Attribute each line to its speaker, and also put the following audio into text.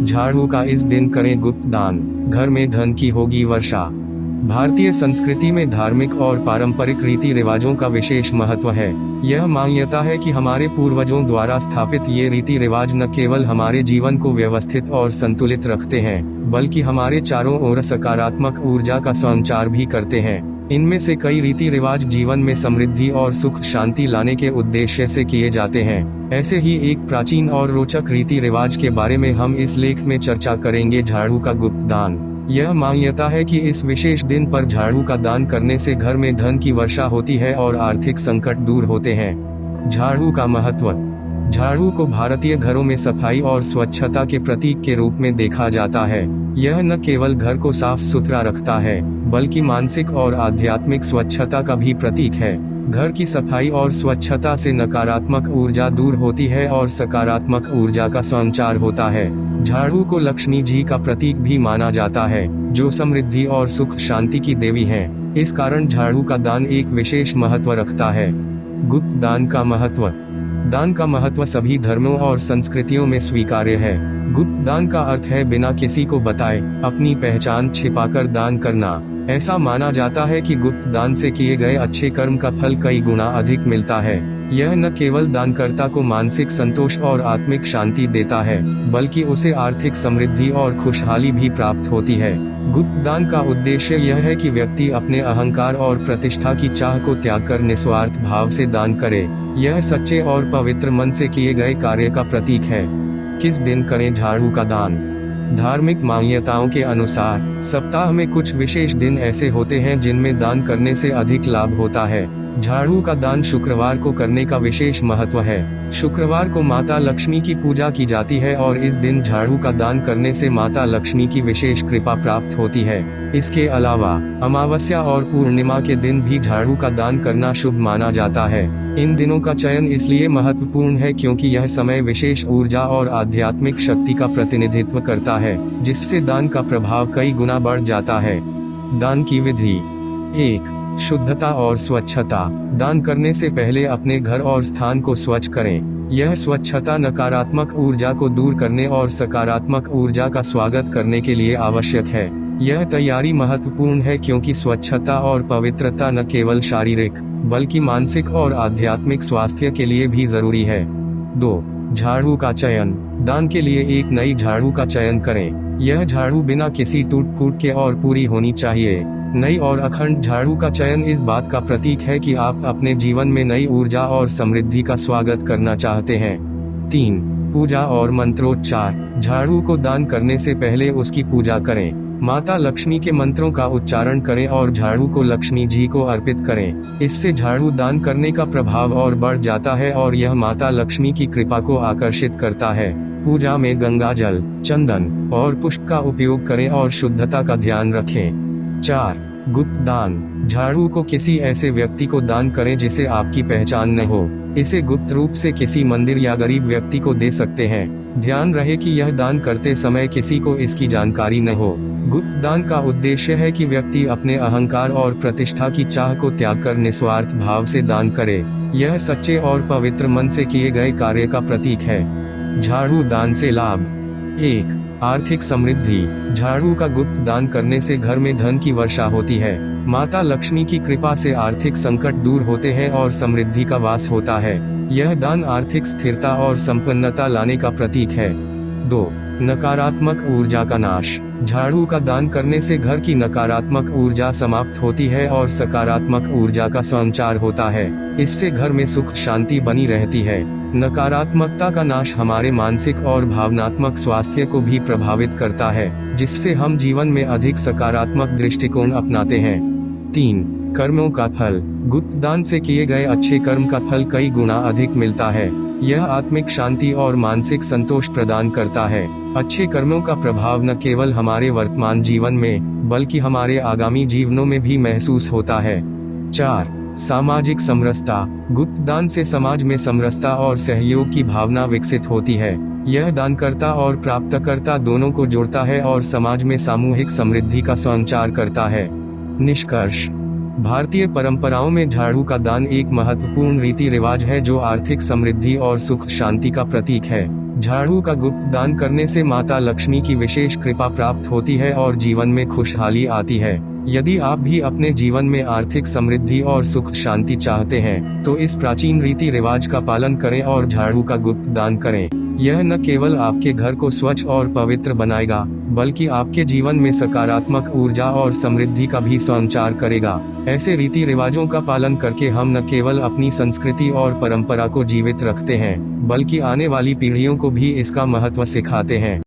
Speaker 1: झाड़ू का इस दिन करें गुप्त दान, घर में धन की होगी वर्षा। भारतीय संस्कृति में धार्मिक और पारंपरिक रीति रिवाजों का विशेष महत्व है। यह मान्यता है कि हमारे पूर्वजों द्वारा स्थापित ये रीति रिवाज न केवल हमारे जीवन को व्यवस्थित और संतुलित रखते हैं, बल्कि हमारे चारों ओर सकारात्मक ऊर्जा का संचार भी करते हैं। इनमें से कई रीति रिवाज जीवन में समृद्धि और सुख शांति लाने के उद्देश्य से किए जाते हैं। ऐसे ही एक प्राचीन और रोचक रीति रिवाज के बारे में हम इस लेख में चर्चा करेंगे, झाड़ू का गुप्त दान। यह मान्यता है कि इस विशेष दिन पर झाड़ू का दान करने से घर में धन की वर्षा होती है और आर्थिक संकट दूर होते हैं। झाड़ू का महत्व। झाड़ू को भारतीय घरों में सफाई और स्वच्छता के प्रतीक के रूप में देखा जाता है। यह न केवल घर को साफ सुथरा रखता है, बल्कि मानसिक और आध्यात्मिक स्वच्छता का भी प्रतीक है। घर की सफाई और स्वच्छता से नकारात्मक ऊर्जा दूर होती है और सकारात्मक ऊर्जा का संचार होता है। झाड़ू को लक्ष्मी जी का प्रतीक भी माना जाता है, जो समृद्धि और सुख शांति की देवी हैं। इस कारण झाड़ू का दान एक विशेष महत्व रखता है। गुप्त दान का महत्व। दान का महत्व सभी धर्मों और संस्कृतियों में स्वीकार्य है। गुप्त दान का अर्थ है बिना किसी को बताए, अपनी पहचान छिपाकर दान करना। ऐसा माना जाता है कि गुप्त दान से किए गए अच्छे कर्म का फल कई गुना अधिक मिलता है। यह न केवल दानकर्ता को मानसिक संतोष और आत्मिक शांति देता है, बल्कि उसे आर्थिक समृद्धि और खुशहाली भी प्राप्त होती है। गुप्त दान का उद्देश्य यह है कि व्यक्ति अपने अहंकार और प्रतिष्ठा की चाह को त्याग कर निस्वार्थ भाव से दान करे। यह सच्चे और पवित्र मन से किए गए कार्य का प्रतीक है। किस दिन करें झाड़ू का दान? धार्मिक मान्यताओं के अनुसार सप्ताह में कुछ विशेष दिन ऐसे होते हैं जिनमें दान करने से अधिक लाभ होता है। झाड़ू का दान शुक्रवार को करने का विशेष महत्व है। शुक्रवार को माता लक्ष्मी की पूजा की जाती है और इस दिन झाड़ू का दान करने से माता लक्ष्मी की विशेष कृपा प्राप्त होती है। इसके अलावा अमावस्या और पूर्णिमा के दिन भी झाड़ू का दान करना शुभ माना जाता है। इन दिनों का चयन इसलिए महत्वपूर्ण है क्योंकि यह समय विशेष ऊर्जा और आध्यात्मिक शक्ति का प्रतिनिधित्व करता है, जिससे दान का प्रभाव कई गुना बढ़ जाता है। दान की विधि। 1. शुद्धता और स्वच्छता। दान करने से पहले अपने घर और स्थान को स्वच्छ करें। यह स्वच्छता नकारात्मक ऊर्जा को दूर करने और सकारात्मक ऊर्जा का स्वागत करने के लिए आवश्यक है। यह तैयारी महत्वपूर्ण है क्योंकि स्वच्छता और पवित्रता न केवल शारीरिक, बल्कि मानसिक और आध्यात्मिक स्वास्थ्य के लिए भी जरूरी है। 2. झाड़ू का चयन। दान के लिए एक नई झाड़ू का चयन करें। यह झाड़ू बिना किसी टूट फूट के और पूरी होनी चाहिए। नई और अखंड झाड़ू का चयन इस बात का प्रतीक है कि आप अपने जीवन में नई ऊर्जा और समृद्धि का स्वागत करना चाहते हैं। 3. पूजा और मंत्रोच्चार। झाड़ू को दान करने से पहले उसकी पूजा करें। माता लक्ष्मी के मंत्रों का उच्चारण करें और झाड़ू को लक्ष्मी जी को अर्पित करें। इससे झाड़ू दान करने का प्रभाव और बढ़ जाता है और यह माता लक्ष्मी की कृपा को आकर्षित करता है। पूजा में गंगा जल, चंदन और पुष्प का उपयोग करें और शुद्धता का ध्यान रखें। 4. गुप्त दान। झाड़ू को किसी ऐसे व्यक्ति को दान करें जिसे आपकी पहचान न हो। इसे गुप्त रूप से किसी मंदिर या गरीब व्यक्ति को दे सकते हैं। ध्यान रहे कि यह दान करते समय किसी को इसकी जानकारी न हो। गुप्त दान का उद्देश्य है कि व्यक्ति अपने अहंकार और प्रतिष्ठा की चाह को त्याग कर निस्वार्थ भाव से दान करे। यह सच्चे और पवित्र मन से किए गए कार्य का प्रतीक है। झाड़ू दान से लाभ। 1. आर्थिक समृद्धि। झाड़ू का गुप्त दान करने से घर में धन की वर्षा होती है। माता लक्ष्मी की कृपा से आर्थिक संकट दूर होते हैं और समृद्धि का वास होता है। यह दान आर्थिक स्थिरता और संपन्नता लाने का प्रतीक है। 2. नकारात्मक ऊर्जा का नाश। झाड़ू का दान करने से घर की नकारात्मक ऊर्जा समाप्त होती है और सकारात्मक ऊर्जा का संचार होता है। इससे घर में सुख शांति बनी रहती है। नकारात्मकता का नाश हमारे मानसिक और भावनात्मक स्वास्थ्य को भी प्रभावित करता है, जिससे हम जीवन में अधिक सकारात्मक दृष्टिकोण अपनाते हैं। 3. कर्मों का फल। गुप्त दान से किए गए अच्छे कर्म का फल कई गुना अधिक मिलता है। यह आत्मिक शांति और मानसिक संतोष प्रदान करता है। अच्छे कर्मों का प्रभाव न केवल हमारे वर्तमान जीवन में, बल्कि हमारे आगामी जीवनों में भी महसूस होता है। 4. सामाजिक समरसता। गुप्त दान से समाज में समरसता और सहयोग की भावना विकसित होती है। यह दानकर्ता और प्राप्तकर्ता दोनों को जोड़ता है और समाज में सामूहिक समृद्धि का संचार करता है। निष्कर्ष। भारतीय परंपराओं में झाड़ू का दान एक महत्वपूर्ण रीति रिवाज है जो आर्थिक समृद्धि और सुख शांति का प्रतीक है। झाड़ू का गुप्त दान करने से माता लक्ष्मी की विशेष कृपा प्राप्त होती है और जीवन में खुशहाली आती है। यदि आप भी अपने जीवन में आर्थिक समृद्धि और सुख शांति चाहते हैं, तो इस प्राचीन रीति रिवाज का पालन करें और झाड़ू का गुप्त दान करें। यह न केवल आपके घर को स्वच्छ और पवित्र बनाएगा, बल्कि आपके जीवन में सकारात्मक ऊर्जा और समृद्धि का भी संचार करेगा। ऐसे रीति रिवाजों का पालन करके हम न केवल अपनी संस्कृति और परंपरा को जीवित रखते हैं, बल्कि आने वाली पीढ़ियों को भी इसका महत्व सिखाते हैं।